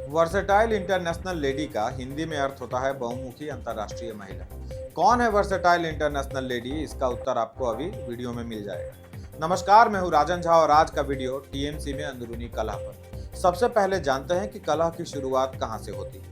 Versatile international lady का हिंदी में अर्थ होता है बहुमुखी अंतर्राष्ट्रीय महिला। कौन है वर्सेटाइल इंटरनेशनल लेडी, इसका उत्तर आपको अभी वीडियो में मिल जाएगा। नमस्कार, मैं हूं राजन झा और आज का वीडियो टीएमसी में अंदरूनी कलह पर। सबसे पहले जानते हैं कि कलह की शुरुआत कहां से होती है।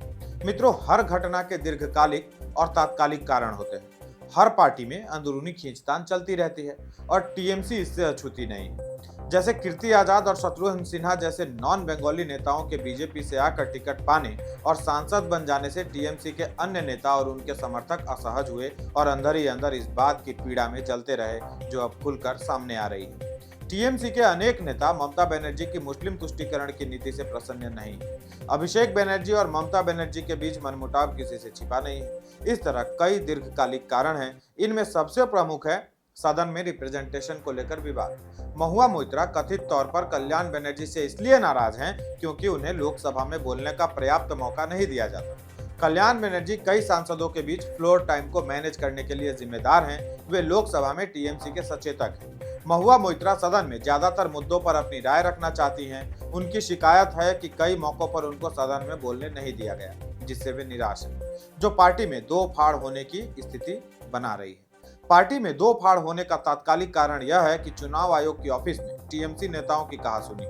मित्रों, हर घटना के दीर्घकालिक और तात्कालिक कारण होते हैं। हर पार्टी में अंदरूनी खींचतान चलती रहती है और टीएमसी इससे अछूती नहीं है। जैसे कीर्ति आजाद और शत्रुघ्न सिन्हा जैसे नॉन बंगाली नेताओं के बीजेपी से आकर टिकट पाने और सांसद बन जाने से टीएमसी के अन्य नेता और उनके समर्थक असहज हुए और अंदर ही अंदर इस बात की पीड़ा में जलते रहे जो अब खुलकर सामने आ रही है। टीएमसी के अनेक नेता ममता बनर्जी की मुस्लिम तुष्टीकरण की नीति से प्रसन्न नहीं है। अभिषेक बनर्जी और ममता बनर्जी के बीच मनमुटाव किसी से छिपा नहीं है। इस तरह कई दीर्घकालिक कारण हैं। इनमें सबसे प्रमुख है सदन में रिप्रेजेंटेशन को लेकर विवाद। महुआ मोइत्रा कथित तौर पर कल्याण बनर्जी से इसलिए नाराज हैं क्योंकि उन्हें लोकसभा में बोलने का पर्याप्त मौका नहीं दिया जाता। कल्याण बनर्जी कई सांसदों के बीच फ्लोर टाइम को मैनेज करने के लिए जिम्मेदार हैं। वे लोकसभा में टीएमसी के सचेतक हैं। महुआ मोइत्रा सदन में ज्यादातर मुद्दों पर अपनी राय रखना चाहती हैं। उनकी शिकायत है कि कई मौकों पर उनको सदन में बोलने नहीं दिया गया, जिससे वे निराश हैं, जो पार्टी में दो फाड़ होने की स्थिति बना रही है। पार्टी में दो फाड़ होने का तात्कालिक कारण यह है कि चुनाव आयोग की ऑफिस में टीएमसी नेताओं की कहासुनी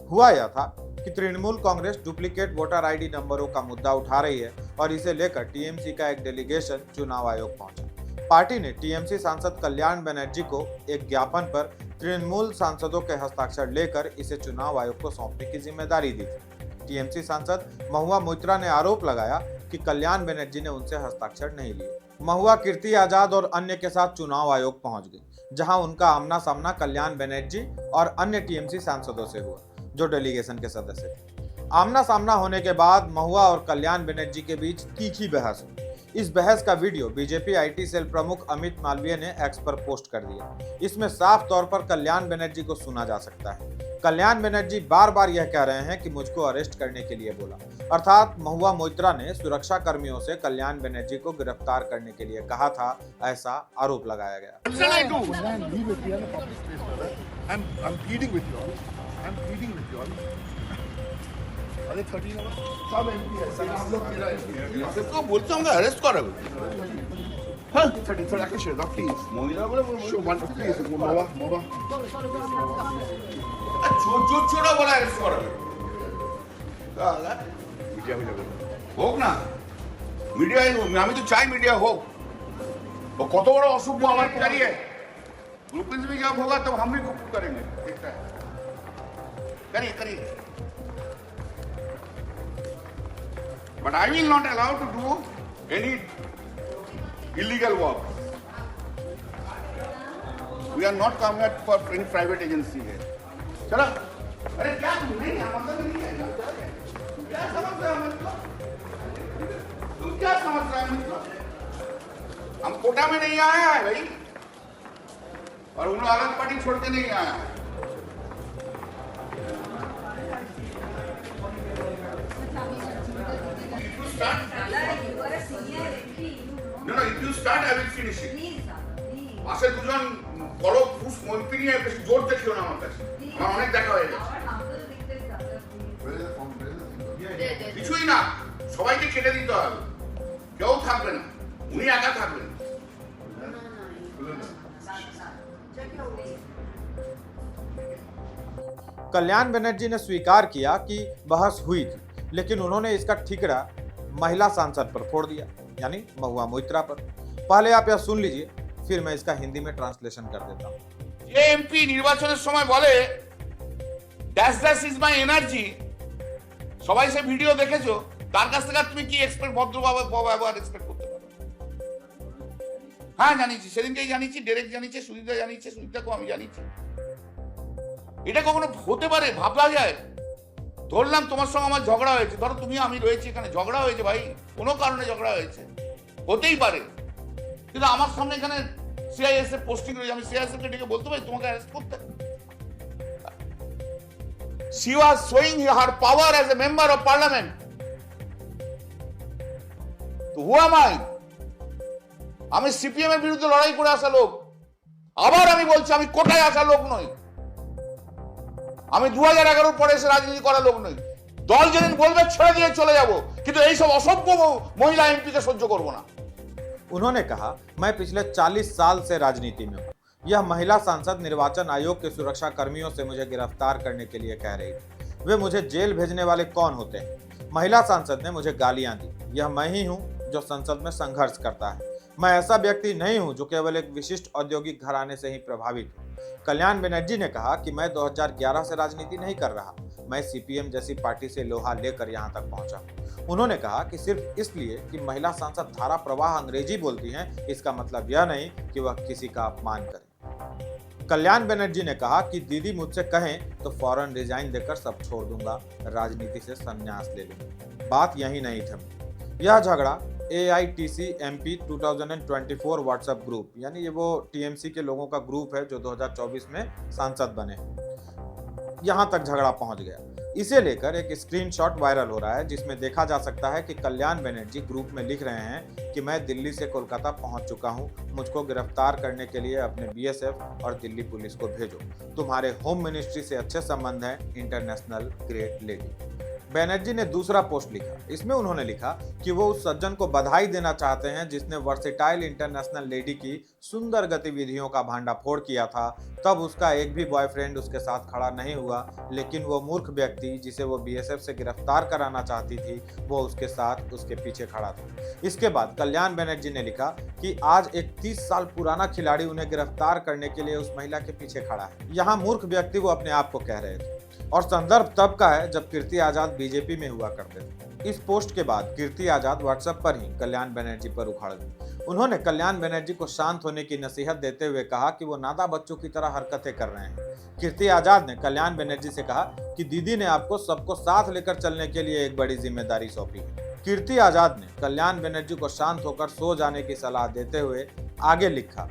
हुआ। यह था कि Trinamool Congress duplicate voter ID नंबरों का मुद्दा उठा रही है और इसे लेकर टीएमसी का एक डेलीगेशन चुनाव आयोग पहुंचा। पार्टी ने टीएमसी सांसद कल्याण बनर्जी को एक ज्ञापन पर तृणमूल सांसदों के हस्ताक्षर लेकर इसे चुनाव आयोग को सौंपने की जिम्मेदारी दी थी। टीएमसी सांसद महुआ मोइत्रा ने आरोप लगाया कि कल्याण बनर्जी ने उनसे हस्ताक्षर नहीं लिए। महुआ कीर्ति आजाद और अन्य के साथ चुनाव आयोग पहुंच गई, जहां उनका आमना सामना कल्याण बनर्जी और अन्य टीएमसी सांसदों से हुआ जो डेलीगेशन के सदस्य थे। आमना सामना होने के बाद महुआ और कल्याण बनर्जी के बीच तीखी बहस हुई। इस बहस का वीडियो बीजेपी आईटी सेल प्रमुख अमित मालवीय ने एक्स पर पोस्ट कर दिया। इसमें साफ तौर पर कल्याण बनर्जी को सुना जा सकता है। कल्याण बनर्जी बार बार यह कह रहे हैं कि मुझको अरेस्ट करने के लिए बोला, अर्थात महुआ मोइत्रा ने सुरक्षा कर्मियों से कल्याण बनर्जी को गिरफ्तार करने के लिए कहा था, ऐसा आरोप लगाया गया। बोलते होंगे अरेस्ट करो। छोड़ा बोला अरेस्ट करो হোক না, মিডিয়ায় আমি তো চাই মিডিয়া হোক। वो কত বড় অসুখ আমার करिए, ग्लूकोज में जब होगा तब हम भी करेंगे। करिए करिए, but I will not allow to do any illegal work. We are not coming at for any private agency here. चलो, अरे क्या तुम नहीं मतलब नहीं है, क्या समझ रहे हो मतलब? तुम क्या समझ रहे हो मतलब? हम कोटा में नहीं आया है भाई, और उन लोग अलग पार्टी छोड़ के नहीं आया है। No, if you start, I will finish it. আসলে দুজন বড় ফুস মন্ত্রী নিয়ে বেশি জোর দেখিও না আমার কাছে, আমার অনেক দেখা হয়ে গেছে। কিছুই না, সবাইকে কেটে দিতে হবে, কেউ থাকবে না, উনি একা থাকবেন। कल्याण बनर्जी ने स्वीकार किया कि बहस हुई थी, लेकिन उन्होंने इसका ठिकरा महिला सांसद पर फोड़ दिया, यानी महुआ मोइत्रा पर। पहले आप यह सुन लीजिए, फिर मैं इसका हिंदी में ट्रांसलेशन कर देता हूँ। যে এমপি নির্বাচনের সময় বলে dash dash is my energy, সবাই সে ভিডিও দেখেছো, তার কাছ থেকে তুমি কি এক্সপেক্ট ভদ্রভাবে ব্যবহার এক্সপেক্ট করতে পারো? হ্যাঁ জানিয়েছি, সেদিনকেই জানিয়েছি, ডাইরেক্ট জানিয়েছি, সুবিধা জানিয়েছি, সুবিধাকেও আমি জানিয়েছি। এটা কখনো হতে পারে? ভাবলা যায়? ধরলাম তোমার সঙ্গে আমার ঝগড়া হয়েছে, ধরো তুমি আমি রয়েছি এখানে, ঝগড়া হয়েছে ভাই, কোনো কারণে ঝগড়া হয়েছে, হতেই পারে। কিন্তু আমার সামনে এখানে সিআইএসএফ পোস্টিং রয়েছে, আমি সিআইএসএফ কে ডেকে বলতে পারি তোমাকে অ্যারেস্ট করতে? She was showing her power as a member of parliament. তো who am I? আমি সিপিএম এর বিরুদ্ধে লড়াই করে আসা লোক, আবার আমি বলছি আমি কোটায় আসা লোক নই, আমি 2011 পরে এসে রাজনীতি করা লোক নই। দল যেদিন বলবে ছেড়ে দিয়ে চলে যাব, কিন্তু এইসব অসভ্য মহিলা এমপিকে সহ্য করবো না। उन्होंने कहा, मैं पिछले 40 साल से राजनीति में हूँ। यह महिला सांसद निर्वाचन आयोग के सुरक्षा कर्मियों से मुझे गिरफ्तार करने के लिए कह रही थी। वे मुझे जेल भेजने वाले कौन होते हैं? महिला सांसद ने मुझे गालियां दी। यह मैं ही हूँ जो संसद में संघर्ष करता है। मैं ऐसा व्यक्ति नहीं हूँ जो केवल एक विशिष्ट औद्योगिक घराने से ही प्रभावित हूँ। कल्याण बनर्जी ने कहा कि मैं 2011 से राजनीति नहीं कर रहा, मैं सीपीएम जैसी पार्टी से लोहा लेकर यहाँ तक पहुंचा। उन्होंने कहा कि सिर्फ इसलिए कि महिला सांसद धारा प्रवाह अंग्रेजी बोलती हैं, इसका मतलब यह नहीं कि वह किसी का अपमान करें। कल्याण बनर्जी ने कहा कि दीदी मुझसे कहें तो फौरन रिजाइन देकर सब छोड़ दूंगा, राजनीति से संन्यास ले लूंगा। बात यही नहीं थमी। यह झगड़ा AITC MP 2024 व्हाट्सएप ग्रुप, यानी ये वो टीएमसी के लोगों का ग्रुप है जो 2024 में सांसद बने, यहां तक झगड़ा पहुंच गया। इसे लेकर एक स्क्रीनशॉट वायरल हो रहा है जिसमें देखा जा सकता है कि कल्याण बनर्जी ग्रुप में लिख रहे हैं कि मैं दिल्ली से कोलकाता पहुंच चुका हूं, मुझको गिरफ्तार करने के लिए अपने BSF और दिल्ली पुलिस को भेजो, तुम्हारे होम मिनिस्ट्री से अच्छे संबंध हैं, इंटरनेशनल ग्रेट लेडी। बनर्जी ने दूसरा पोस्ट लिखा। इसमें उन्होंने लिखा कि वो उस सज्जन को बधाई देना चाहते हैं जिसने वर्सेटाइल इंटरनेशनल लेडी की सुंदर गतिविधियों का भांडाफोड़ किया था। तब उसका एक भी बॉयफ्रेंड उसके साथ खड़ा नहीं हुआ, लेकिन वो मूर्ख व्यक्ति जिसे वो BSF से गिरफ्तार कराना चाहती थी, वो उसके साथ उसके पीछे खड़ा था। इसके बाद कल्याण बनर्जी ने लिखा कि आज एक 30 साल पुराना खिलाड़ी उन्हें गिरफ्तार करने के लिए उस महिला के पीछे खड़ा है। यहाँ मूर्ख व्यक्ति वो अपने आप को कह रहे थे, और संदर्भ तब का है जब कीर्ति आजाद बीजेपी में हुआ करते थे। इस पोस्ट के बाद कीर्ति आजाद व्हाट्सएप पर ही कल्याण बनर्जी पर उखाड़ गई। उन्होंने कल्याण बनर्जी को शांत होने की नसीहत देते हुए कहा कि वो नादा बच्चों की तरह हरकतें कर रहे हैं। कीर्ति आजाद ने कल्याण बनर्जी से कहा कि दीदी ने आपको सबको साथ लेकर चलने के लिए एक बड़ी जिम्मेदारी सौंपी है। कीर्ति आजाद ने कल्याण बनर्जी को शांत होकर सो जाने की सलाह देते हुए आगे लिखा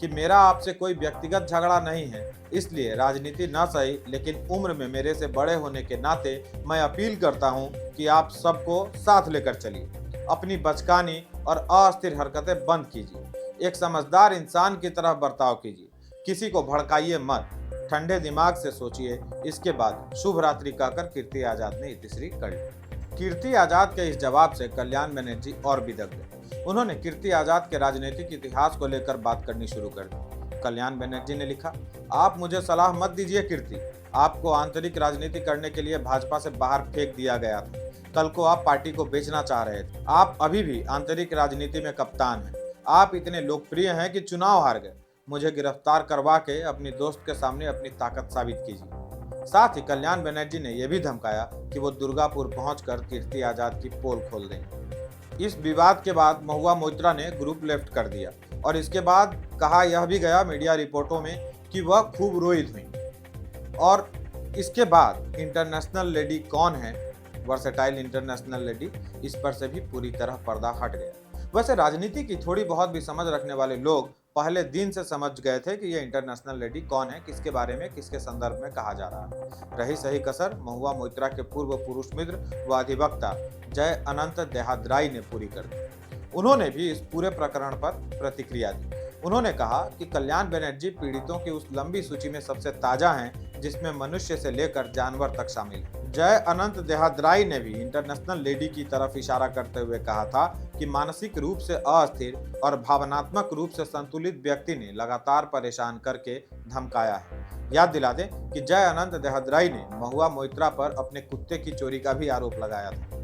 कि मेरा आपसे कोई व्यक्तिगत झगड़ा नहीं है, इसलिए राजनीति न सही लेकिन उम्र में मेरे से बड़े होने के नाते मैं अपील करता हूं कि आप सबको साथ लेकर चलिए, अपनी बचकानी और अस्थिर हरकतें बंद कीजिए, एक समझदार इंसान की तरह बर्ताव कीजिए, किसी को भड़काइए मत, ठंडे दिमाग से सोचिए। इसके बाद शुभ रात्रि कहकर कीर्ति आजाद ने इतिश्री कर ली। कीर्ति आजाद के इस जवाब से कल्याण बनर्जी और बिदक गए। उन्होंने कीर्ति आजाद के राजनीतिक इतिहास को लेकर बात करनी शुरू कर दी। कल्याण बनर्जी ने लिखा, आप मुझे सलाह मत दीजिए कीर्ति, आपको आंतरिक राजनीति करने के लिए भाजपा से बाहर फेंक दिया गया था। कल को आप पार्टी को बेचना चाह रहे थे। आप अभी भी आंतरिक राजनीति में कप्तान हैं। आप इतने लोकप्रिय हैं कि चुनाव हार गए। मुझे गिरफ्तार करवा के अपनी दोस्त के सामने अपनी ताकत साबित कीजिए। साथ ही कल्याण बनर्जी ने यह भी धमकाया कि वो दुर्गापुर पहुंचकर कीर्ति आजाद की पोल खोल देंगे। इस विवाद के बाद महुआ मोइत्रा ने ग्रुप लेफ्ट कर दिया और इसके बाद कहा यह भी गया मीडिया रिपोर्टों में कि वह खूब रोई हुई। और इसके बाद इंटरनेशनल लेडी कौन है, वर्सेटाइल इंटरनेशनल लेडी, इस पर से भी पूरी तरह पर्दा हट गया। वैसे राजनीति की थोड़ी बहुत भी समझ रखने वाले लोग पहले दिन से समझ गए थे कि ये इंटरनेशनल लेडी कौन है, किसके बारे में, किसके संदर्भ में कहा जा रहा है। रही सही कसर महुआ मोइत्रा के पूर्व पुरुष मित्र व अधिवक्ता जय अनंत देहाद्राई ने पूरी कर दी। उन्होंने भी इस पूरे प्रकरण पर प्रतिक्रिया दी। उन्होंने कहा कि कल्याण बनर्जी पीड़ितों की उस लंबी सूची में सबसे ताजा हैं जिसमें मनुष्य से लेकर जानवर तक शामिल है। जय अनंत देहाद्राई ने भी इंटरनेशनल लेडी की तरफ इशारा करते हुए कहा था कि मानसिक रूप से अस्थिर और भावनात्मक रूप से संतुलित व्यक्ति ने लगातार परेशान करके धमकाया है। याद दिला दें कि जय अनंत देहाद्राई ने महुआ मोइत्रा पर अपने कुत्ते की चोरी का भी आरोप लगाया था।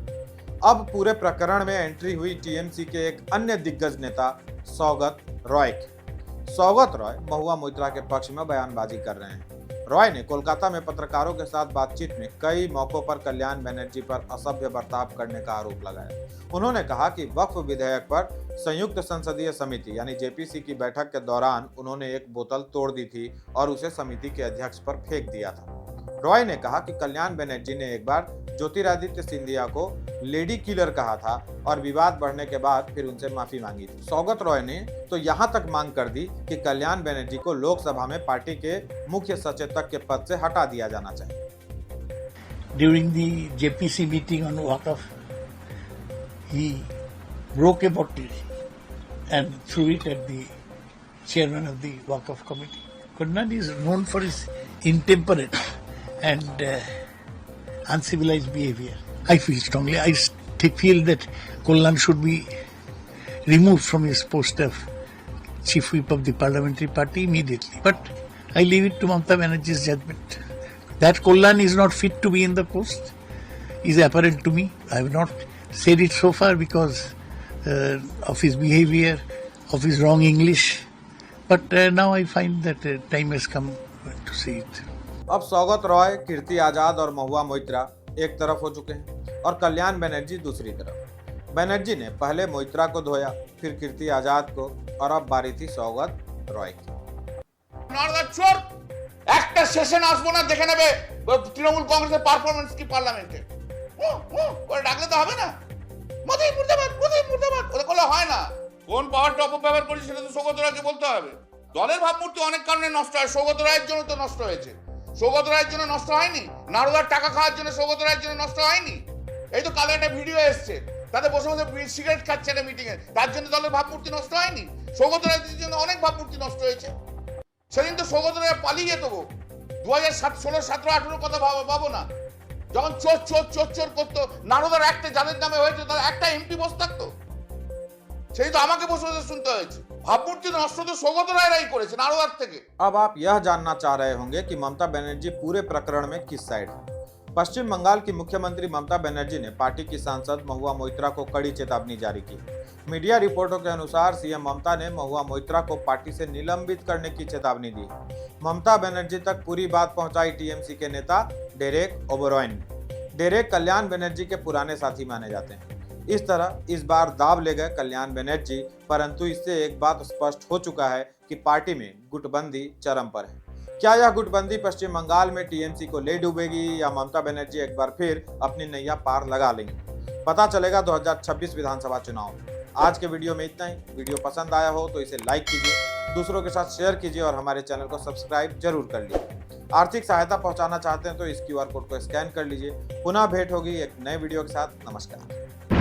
अब पूरे प्रकरण में एंट्री हुई टीएमसी के एक अन्य दिग्गज नेता सौगत रॉय की। सौगत रॉय महुआ मोइत्रा के पक्ष में बयानबाजी कर रहे हैं। रॉय ने कोलकाता में पत्रकारों के साथ बातचीत में कई मौकों पर कल्याण बनर्जी पर असभ्य बर्ताव करने का आरोप लगाया। उन्होंने कहा कि वक्फ विधेयक पर संयुक्त संसदीय समिति यानी जेपीसी की बैठक के दौरान उन्होंने एक बोतल तोड़ दी थी और उसे समिति के अध्यक्ष पर फेंक दिया था। रॉय ने कहा कि कल्याण बनर्जी ने एक बार ज्योतिरादित्य सिंधिया को लेडी किलर कहा था और विवाद बढ़ने के बाद फिर उनसे माफी मांगी थी। सौगत रॉय ने तो यहाँ तक मांग कर दी कि कल्याण बनर्जी को लोकसभा में पार्टी के मुख्य सचेतक के पद से हटा दिया जाना चाहिए। During the JPC meeting on Waqf, he broke a bottle and threw it at the chairman of the Waqf committee. Karnani is known for his intemperate and uncivilized behavior. I feel strongly. Feel that Kollan should be removed from his post of chief whip of the parliamentary party immediately. But I leave it to Mamata Banerjee's judgment. That Kollan is not fit to be in the post is apparent to me. I have not said it so far because of his behavior, of his wrong English. But now I find that time has come to say it. अब सौगत रॉय, कीर्ति आजाद और महुआ मोइत्रा एक तरफ हो चुके हैं और कल्याण बनर्जी दूसरी तरफ। बनर्जी ने पहले मोइत्रा को धोया, फिर कीर्ति आजाद को, और अब बारी थी सौगत रॉय की। চোর একটা সেশন আসবো না দেখে নেবে তৃণমূল কংগ্রেসের পারফরমেন্স কি পার্লামেন্টে করে ডাকলে তো হবে না। মোদি মুর্দাবাদ, মোদি মুর্দাবাদ ওটা করলে হয় না। কোন পাওয়ারটা অপব্যবহার করেছে সেটা তো সৌগত রায়কে বলতে হবে। দলের ভাবমূর্তি অনেক কারণে নষ্ট হয়, সৌগত রায়ের জন্য তো নষ্ট হয়েছে। সৌগত রায়ের জন্য নষ্ট হয়নি, নারদার টাকা খাওয়ার জন্য সৌগত রায়ের জন্য নষ্ট হয়নি। এই তো কালো একটা ভিডিও এসছে, তাতে বসে বসে সিগারেট খাচ্ছে একটা মিটিং এ, তার জন্য দলের ভাবমূর্তি নষ্ট হয়নি। সৌগত রায়ের জন্য অনেক ভাবমূর্তি নষ্ট হয়েছে। সেদিন তো সৌগত রায় পালিয়ে যেত গো। 2016, 17, 18 কথা ভাবো না, যখন চোর চোর চোর চোর করতো, নারদার একটা যাদের নামে হয়েছে তার একটা এমপি বসে থাকতো, সেই তো আমাকে বসে বসে শুনতে হয়েছে। ভাবমূর্তি নষ্ট তো সৌগত রায়রাই করেছে নারদার থেকে। अब आप यह जानना चाह रहे होंगे कि ममता बनर्जी पूरे प्रकरण में किस साइड है। पश्चिम बंगाल की मुख्यमंत्री ममता बनर्जी ने पार्टी की सांसद महुआ मोइत्रा को कड़ी चेतावनी जारी की। मीडिया रिपोर्टों के अनुसार सीएम ममता ने महुआ मोइत्रा को पार्टी से निलंबित करने की चेतावनी दी। ममता बनर्जी तक पूरी बात पहुंचाई टीएमसी के नेता डेरेक ओबरॉयन ने। डेरेक कल्याण बनर्जी के पुराने साथी माने जाते हैं। इस तरह इस बार दाव ले गए कल्याण बनर्जी, परंतु इससे एक बात स्पष्ट हो चुका है कि पार्टी में गुटबंदी चरम पर है। क्या यह गुटबंदी पश्चिम बंगाल में टीएमसी को ले डूबेगी या ममता बनर्जी एक बार फिर अपनी नैया पार लगा लेंगे? पता चलेगा 2026 विधानसभा चुनाव में। आज के वीडियो में इतना ही। वीडियो पसंद आया हो तो इसे लाइक कीजिए, दूसरों के साथ शेयर कीजिए और हमारे चैनल को सब्सक्राइब जरूर कर लीजिए। आर्थिक सहायता पहुंचाना चाहते हैं तो इस QR कोड को स्कैन कर लीजिए। पुनः भेंट होगी एक नए वीडियो के साथ। नमस्कार।